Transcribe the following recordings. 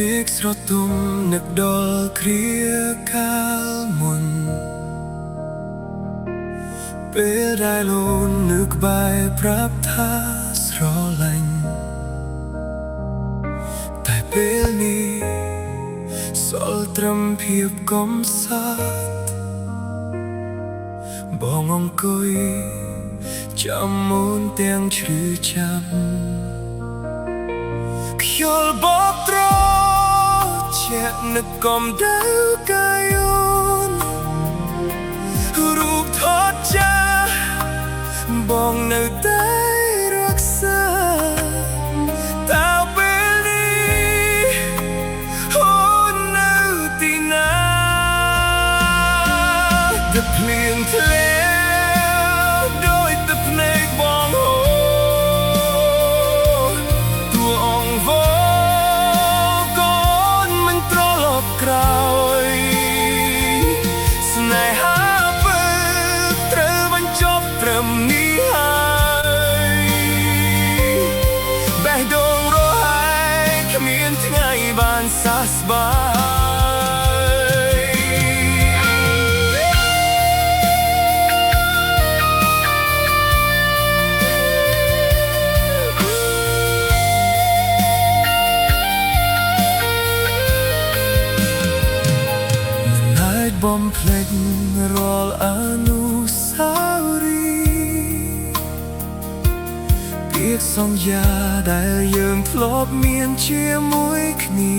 មេឃស្រទុំនឹកដល់គ្រាកាលមុនពេលដែលអូននៅក្បែរប្រាប់ថាស្រឡាញ់តែពេលនេះសល់ត្រឹមភាពកំសត់បងអង្គុយចាំអូនទាំងឈឺចាំខ្យល់បបត្រជានឹកកំដៅកាយអូនរូបថតចាបងនៅតែរក្សាតើពេលនេះអូននៅទីណាទឹកភ្លៀងធ្លាក់ដោយទឹកភ្នែកបងហូរតួអង្គវកូនមិនត្រឡប់ក្រោយស្នេហាពិតត្រូវបញ្ចប់ត្រឹមនេះហើយបេះដូងរហែកគ្មានថ្ងៃបានសះស្បើយបំភ្លេចរាល់អនុស្សាវរីយ៍ពាក្យសន្យាដែលយើងធ្លាប់មានជាមួយគ្នា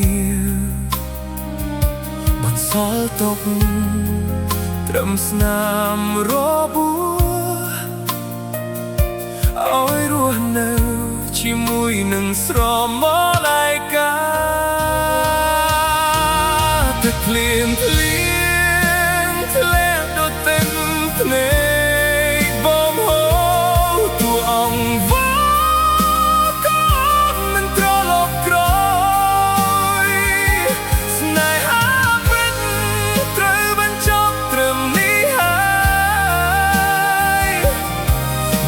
បន្សល់ទុកត្រឹមស្នាមរបួសឲ្យរស់នៅជាមួយនឹងស្រមោលឯកាទឹកភ្លៀងធ្លាក់ធ្លាក់ដូចទឹកភ្នែកបងហូរតួអង្គវកូនមិនត្រឡប់ក្រោយស្នេហាពិតត្រូវបញ្ចប់ត្រឹមនេះហើយ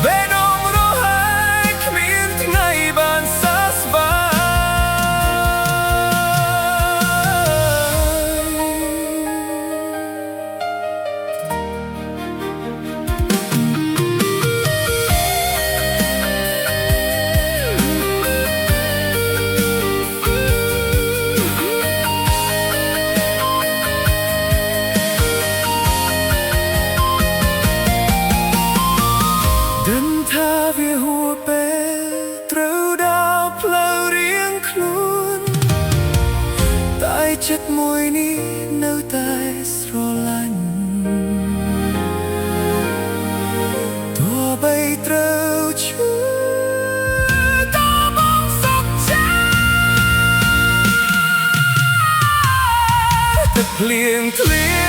បេះដូងរហែកគ្មានថ្ងៃបានសះស្បើយដឹងថាវាហួសពេលត្រូវដើរផ្លូវរៀងខ្លួនតែចិត្តមួយនេះនៅតែស្រឡាញ់ទោះបីត្រូវឈឺតើបងសុខចិត្តទឹកភ្លៀងធ្លា